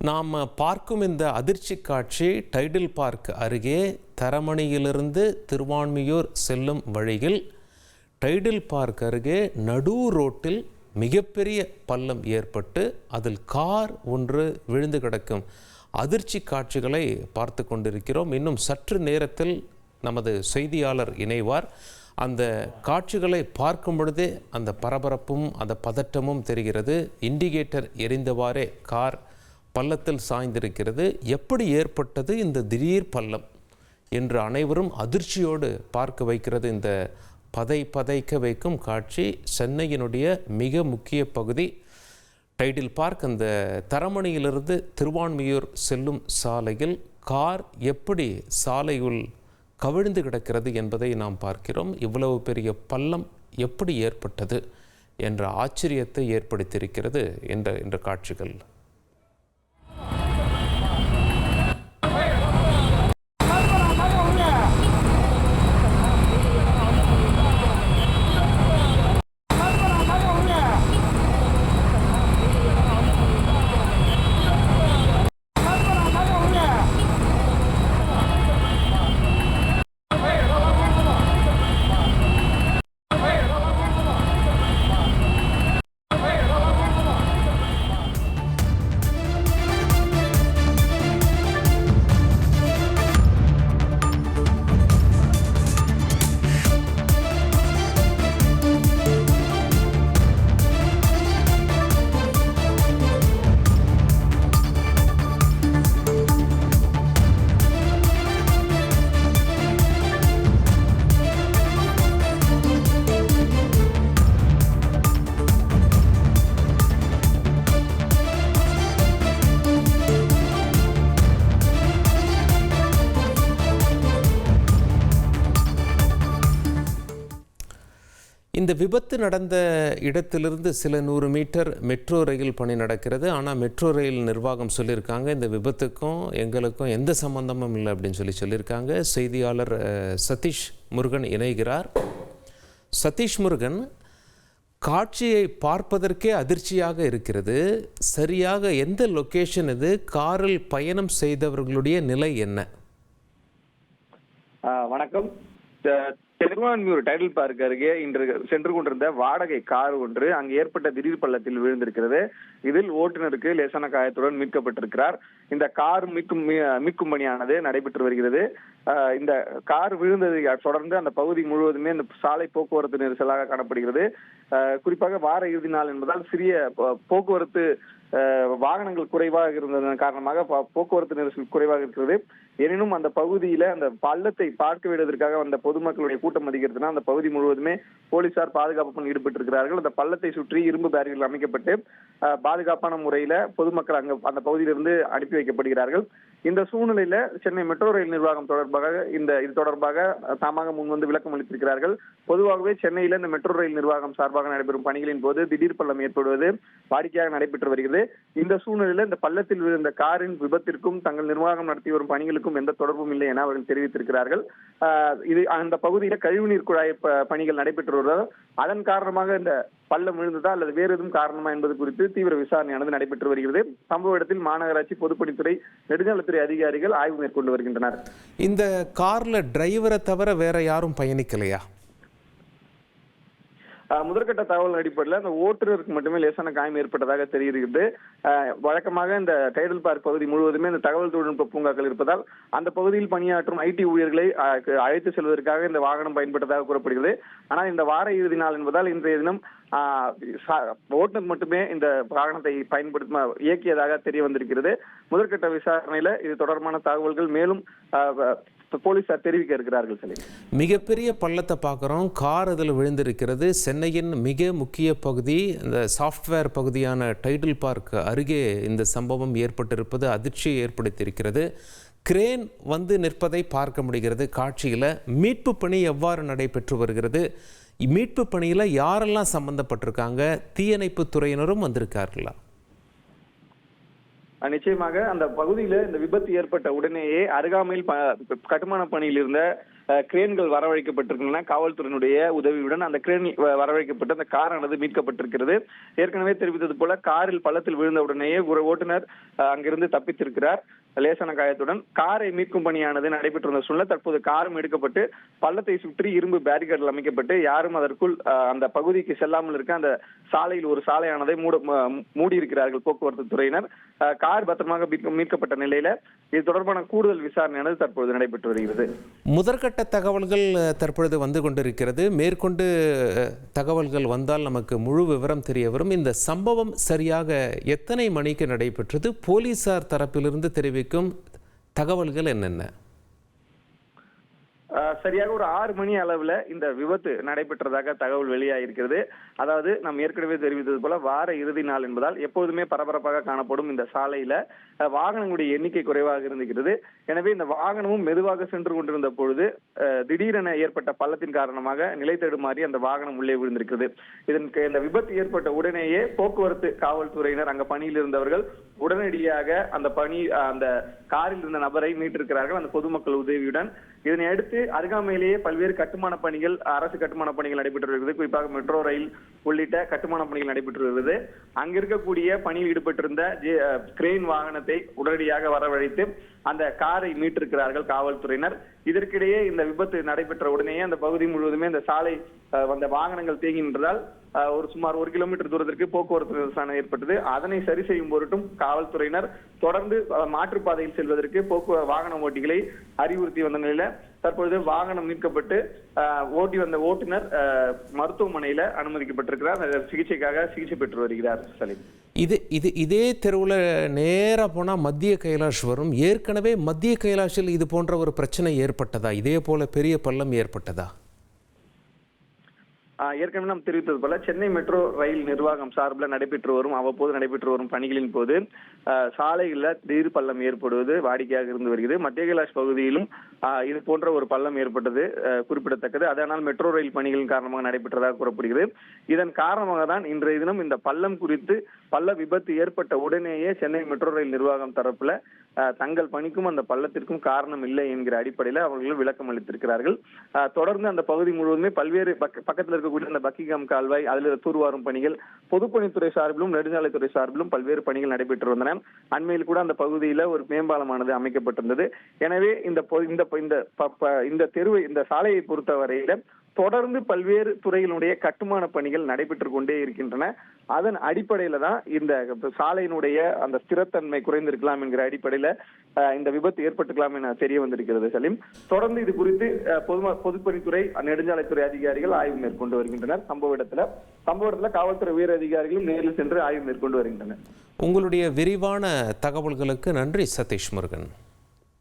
நாம் பார்க்கும் இந்த அதிர்ச்சி காட்சி டைடல் பார்க் அருகே தரமணியிலிருந்து திருவான்மியூர் செல்லும் வழியில் டைடல் பார்க் அருகே நடு ரோட்டில் மிகப்பெரிய பள்ளம் ஏற்பட்டு அதில் கார் ஒன்று விழுந்து கிடக்கும் அதிர்ச்சி காட்சிகளை பார்த்து கொண்டிருக்கிறோம். இன்னும் சற்று நேரத்தில் நமது செய்தியாளர் இணைவார். அந்த காட்சிகளை பார்க்கும் பொழுதே அந்த பரபரப்பும் அந்த பதட்டமும் தெரிகிறது. இண்டிகேட்டர் எரிந்தவாறே கார் பள்ளத்தில் சாய்ந்திருக்கிறது. எப்படி ஏற்பட்டது இந்த திடீர் பள்ளம் என்று அனைவரும் அதிர்ச்சியோடு பார்க்க வைக்கிறது. இந்த பதைக்க வைக்கும் காட்சி சென்னையினுடைய மிக முக்கிய பகுதி டைடல் பார்க். அந்த தரமணியிலிருந்து திருவான்மியூர் செல்லும் சாலையில் கார் எப்படி சாலையுள் கவிழ்ந்து கிடக்கிறது என்பதை நாம் பார்க்கிறோம். இவ்வளவு பெரிய பள்ளம் எப்படி ஏற்பட்டது என்ற ஆச்சரியத்தை ஏற்படுத்தியிருக்கிறது என்ற காட்சிகள். இந்த விபத்து நடந்த இடத்திலிருந்து சில 100 மீட்டர் மெட்ரோ ரயில் பணி நடக்கிறது. ஆனால் மெட்ரோ ரயில் நிர்வாகம் சொல்லியிருக்காங்க இந்த விபத்துக்கும் எங்களுக்கும் எந்த சம்பந்தமும் இல்லை அப்படின்னு சொல்லியிருக்காங்க. செய்தியாளர் சதீஷ் முருகன் இணைகிறார். சதீஷ் முருகன், காட்சியை பார்ப்பதற்கே அதிர்ச்சியாக இருக்கிறது. சரியாக எந்த லொக்கேஷன் இது? காரில் பயணம் செய்தவர்களுடைய நிலை என்ன? வணக்கம். திருவான்மியூர் டைடல் பார்க் அருகே இன்று சென்று கொண்டிருந்த வாடகை கார் ஒன்று அங்கு ஏற்பட்ட திடீர் பள்ளத்தில் விழுந்திருக்கிறது. இதில் ஓட்டுநருக்கு லேசான காயத்துடன் மீட்கப்பட்டிருக்கிறார். இந்த கார் மீட்கும் பணியானது நடைபெற்று வருகிறது. இந்த கார் விழுந்ததை தொடர்ந்து அந்த பகுதி முழுவதுமே இந்த சாலை போக்குவரத்து நெரிசலாக காணப்படுகிறது. குறிப்பாக வார இறுதி நாள் என்பதால் சிறிய போக்குவரத்து வாகனங்கள் குறைவாக இருந்ததன் காரணமாக போக்குவரத்து நெரிசல் குறைவாக இருக்கிறது. எனினும் அந்த பகுதியில அந்த பள்ளத்தை பார்க்க விடுவதற்காக வந்த பொதுமக்களுடைய கூட்டம் அதிகரித்தன அந்த பகுதி முழுவதுமே போலீசார் பாதுகாப்பு பணி ஈடுபட்டிருக்கிறார்கள். அந்த பள்ளத்தை சுற்றி இரும்பு பேரியர்கள் அமைக்கப்பட்டு பாதுகாப்பான முறையில பொதுமக்கள் அங்க அந்த பகுதியிலிருந்து அனுப்பி வைக்கப்படுகிறார்கள். இந்த சூழ்நிலையில சென்னை மெட்ரோ ரயில் நிர்வாகம் தொடர்பாக இது தொடர்பாக தாமாக முன்வந்து விளக்கம் அளித்திருக்கிறார்கள். பொதுவாகவே சென்னையில இந்த மெட்ரோ ரயில் நிர்வாகம் சார்பாக நடைபெறும் பணிகளின் போது திடீர் பள்ளம் ஏற்படுவது வாடிக்கையாக நடைபெற்று வருகிறது. இந்த சூழ்நிலையில இந்த பள்ளத்தில் விழுந்த காரின் விபத்திற்கும் தங்கள் நிர்வாகம் நடத்தி வரும் பணிகளுக்கும் எந்த தொடர்பும் இல்லை என அவர்கள் தெரிவித்திருக்கிறார்கள். இது அந்த பகுதியில கழிவுநீர் குழாய் பணிகள் நடைபெற்று வருவதால் அதன் காரணமாக இந்த பள்ளம் விழுந்ததா அல்லது வேறு எதுவும் காரணமா என்பது குறித்து தீவிர விசாரணையானது நடைபெற்று வருகிறது. சம்பவ இடத்தில் மாநகராட்சி பொதுப்பணித்துறை நெடுஞ்சாலைத்துறை அதிகாரிகள் ஆய்வு மேற்கொண்டு வருகின்றனர். இந்த கார்ல டிரைவரை தவிர வேற யாரும் பயணிக்கலையா? முதற்கட்ட தகவல் அடிப்படையில் அந்த ஓட்டுநருக்கு மட்டுமே லேசான காயம் ஏற்பட்டதாக தெரிகிறது. வழக்கமாக இந்த டைடல் பார்க் பகுதி முழுவதுமே இந்த தகவல் தொழில்நுட்ப பூங்காக்கள் இருப்பதால் அந்த பகுதியில் பணியாற்றும் IT ஊழியர்களை அழைத்து செல்வதற்காக இந்த வாகனம் பயன்பட்டதாக கூறப்படுகிறது. ஆனால் இந்த வார இறுதி நாள் என்பதால் இன்றைய தினம் ஓட்டுநர் மட்டுமே இந்த வாகனத்தை இயக்கியதாக தெரிய வந்திருக்கிறது. முதற்கட்ட விசாரணையில இது தொடர்பான தகவல்கள் மேலும் போலீசார் தெரிவிக்க இருக்கிறார்கள். மிகப்பெரிய பள்ளத்தை பார்க்குறோம், கார் அதில் விழுந்திருக்கிறது. சென்னையின் மிக முக்கிய பகுதி இந்த சாஃப்ட்வேர் பகுதியான டைடல் பார்க் அருகே இந்த சம்பவம் ஏற்பட்டிருப்பது அதிர்ச்சியை ஏற்படுத்தியிருக்கிறது. கிரேன் வந்து நிற்பதை பார்க்க முடிகிறது காட்சியில். மீட்பு பணி எவ்வாறு நடைபெற்று வருகிறது? மீட்பு பணியில் யாரெல்லாம் சம்பந்தப்பட்டிருக்காங்க? தீயணைப்பு துறையினரும் வந்திருக்கார்களா? நிச்சயமாக அந்த பகுதியில இந்த விபத்து ஏற்பட்ட உடனேயே அருகாமையில் கட்டுமான பணியில் இருந்த கிரேன்கள் வரவழைக்கப்பட்டிருக்கின்றன. காவல்துறையினுடைய உதவியுடன் அந்த கிரேன் வரவழைக்கப்பட்டு அந்த காரானது மீட்கப்பட்டிருக்கிறது. ஏற்கனவே தெரிவித்தது போல காரில் பள்ளத்தில் விழுந்த உடனேயே ஒரு ஓட்டுநர் அங்கிருந்து தப்பித்திருக்கிறார் லேசான காயத்துடன். காரை மீட்கும் பணியானது நடைபெற்றிருந்த சூழ்நிலை தற்போது காரும் எடுக்கப்பட்டு பள்ளத்தை சுற்றி இரும்பு பேரிகேடுகள் அமைக்கப்பட்டு யாரும் அதற்குள் அந்த பகுதிக்கு செல்லாமல் இருக்க அந்த சாலையில் ஒரு சாலையானதை மூடி இருக்கிறார்கள் போக்குவரத்து துறையினர். கார் பத்திரமாக மீட்கப்பட்ட நிலையில இது தொடர்பான கூடுதல் விசாரணையானது தற்போது நடைபெற்று வருகிறது. முதற்கட்ட தகவல்கள் தற்பொழுது வந்து கொண்டிருக்கிறது. மேற்கொண்டு தகவல்கள் வந்தால் நமக்கு முழு விவரம் தெரிய வரும். இந்த சம்பவம் சரியாக எத்தனை மணிக்கு நடைபெற்றது? போலீசார் தரப்பிலிருந்து தெரிவிக்கும் தகவல்கள் என்னென்ன? சரியாக ஒரு 6 மணி அளவுல இந்த விபத்து நடைபெற்றதாக தகவல் வெளியாகிருக்கிறது. அதாவது நாம் ஏற்கனவே தெரிவித்தது போல வார இறுதி நாள் என்பதால் எப்போதுமே பரபரப்பாக காணப்படும் இந்த சாலையில வாகனங்களுடைய எண்ணிக்கை குறைவாக இருந்திருக்கிறது. எனவே இந்த வாகனமும் மெதுவாக சென்று கொண்டிருந்த பொழுது திடீரென ஏற்பட்ட பள்ளத்தின் காரணமாக நிலை தடுமாறி அந்த வாகனம் உள்ளே விழுந்திருக்கிறது. இதற்கு இந்த விபத்து ஏற்பட்ட உடனேயே போக்குவரத்து காவல்துறையினர் அங்க பணியில் இருந்தவர்கள் உடனடியாக அந்த காரில் இருந்த நபரை மீட்டிருக்கிறார்கள் அந்த பொதுமக்கள் உதவியுடன். இதனை அடுத்து அருகாமையிலேயே பல்வேறு கட்டுமான பணிகள், அரசு கட்டுமான பணிகள் நடைபெற்று வருகிறது. குறிப்பாக மெட்ரோ ரயில் உள்ளிட்ட கட்டுமான பணிகள் நடைபெற்று வருகிறது. அங்க இருக்கக்கூடிய பணியில் ஈடுபட்டிருந்த கிரேன் வாகனத்தை உடனடியாக வரவழைத்து அந்த காரை மீட்டிருக்கிறார்கள் காவல்துறையினர். இதற்கிடையே இந்த விபத்து நடைபெற்ற உடனேயே அந்த பகுதி முழுவதுமே அந்த சாலை அந்த வாகனங்கள் தேங்கி நின்றதால் சுமார் 1 கிலோமீட்டர் தூரத்திற்கு போக்குவரத்து நெரிசல் ஏற்பட்டது. அதனை சரி செய்யும் பொருட்டும் காவல்துறையினர் தொடர்ந்து மாற்றுப்பாதையில் செல்வதற்கு வாகன ஓட்டிகளை அறிவுறுத்தி வந்த நிலையில தற்பொழுது வாகனம் மீட்கப்பட்டு ஓட்டி வந்த ஓட்டுநர் மருத்துவமனையில அனுமதிக்கப்பட்டிருக்கிறார். சிகிச்சைக்காக சிகிச்சை பெற்று வருகிறார். சலீம், இதே தெருவில் நேராக போனால் மத்திய கைலாஷ் வரும். ஏற்கனவே மத்திய கைலாஷில் இது போன்ற ஒரு பிரச்சனை ஏற்பட்டதா? இதே போல பெரிய பள்ளம் ஏற்பட்டதா? ஏற்கனவே நாம் தெரிவித்தது போல சென்னை மெட்ரோ ரயில் நிர்வாகம் சார்பில் அவ்வப்போது நடைபெற்று வரும் பணிகளின் போது சாலைகளில் திடீர் பள்ளம் ஏற்படுவது வாடிக்கையாக இருந்து வருகிறது. மத்திய கைலாஷ் பகுதியிலும் இது போன்ற ஒரு பள்ளம் ஏற்பட்டது குறிப்பிடத்தக்கது. அதனால் மெட்ரோ ரயில் பணிகளின் காரணமாக நடைபெற்றதாக கூறப்படுகிறது. இதன் காரணமாக தான் இன்றைய தினம் இந்த பள்ளம் குறித்து பள்ள விபத்து ஏற்பட்ட உடனேயே சென்னை மெட்ரோ ரயில் நிர்வாகம் தரப்புல தங்கள் பணிக்கும் அந்த பள்ளத்திற்கும் காரணம் இல்லை என்கிற அடிப்படையில் அவர்கள் விளக்கம் அளித்திருக்கிறார்கள். தொடர்ந்து அந்த பகுதி முழுவதுமே பல்வேறு பக்கத்தில் இருக்கக்கூடிய அந்த பக்கிங்ஹாம் கால்வாய் அதில் தூர்வாரும் பணிகள் பொதுப்பணித்துறை சார்பிலும் நெடுஞ்சாலைத்துறை சார்பிலும் பல்வேறு பணிகள் நடைபெற்று வந்தன. அண்மையில் கூட அந்த பகுதியில ஒரு மேம்பாலமானது அமைக்கப்பட்டிருந்தது. எனவே இந்த தெருவை இந்த சாலையை பொறுத்தவரையில தொடர்ந்து பல்வேறு துறையினுடைய கட்டுமான பணிகள் நடைபெற்று கொண்டே இருக்கின்றன. அதன் அடிப்படையில தான் இந்த சாலையினுடைய அந்த ஸ்திரத்தன்மை குறைந்திருக்கலாம் என்கிற அடிப்படையில இந்த விபத்து ஏற்பட்டுக்கலாம் என தெரிய வந்திருக்கிறது. சலீம், தொடர்ந்து இது குறித்து பொதுப்பணித்துறை நெடுஞ்சாலைத்துறை அதிகாரிகள் ஆய்வு மேற்கொண்டு வருகின்றனர். சம்பவ இடத்துல காவல்துறை உயர் அதிகாரிகளும் நேரில் சென்று ஆய்வு மேற்கொண்டு வருகின்றனர். உங்களுடைய விரிவான தகவல்களுக்கு நன்றி சதீஷ் முருகன்.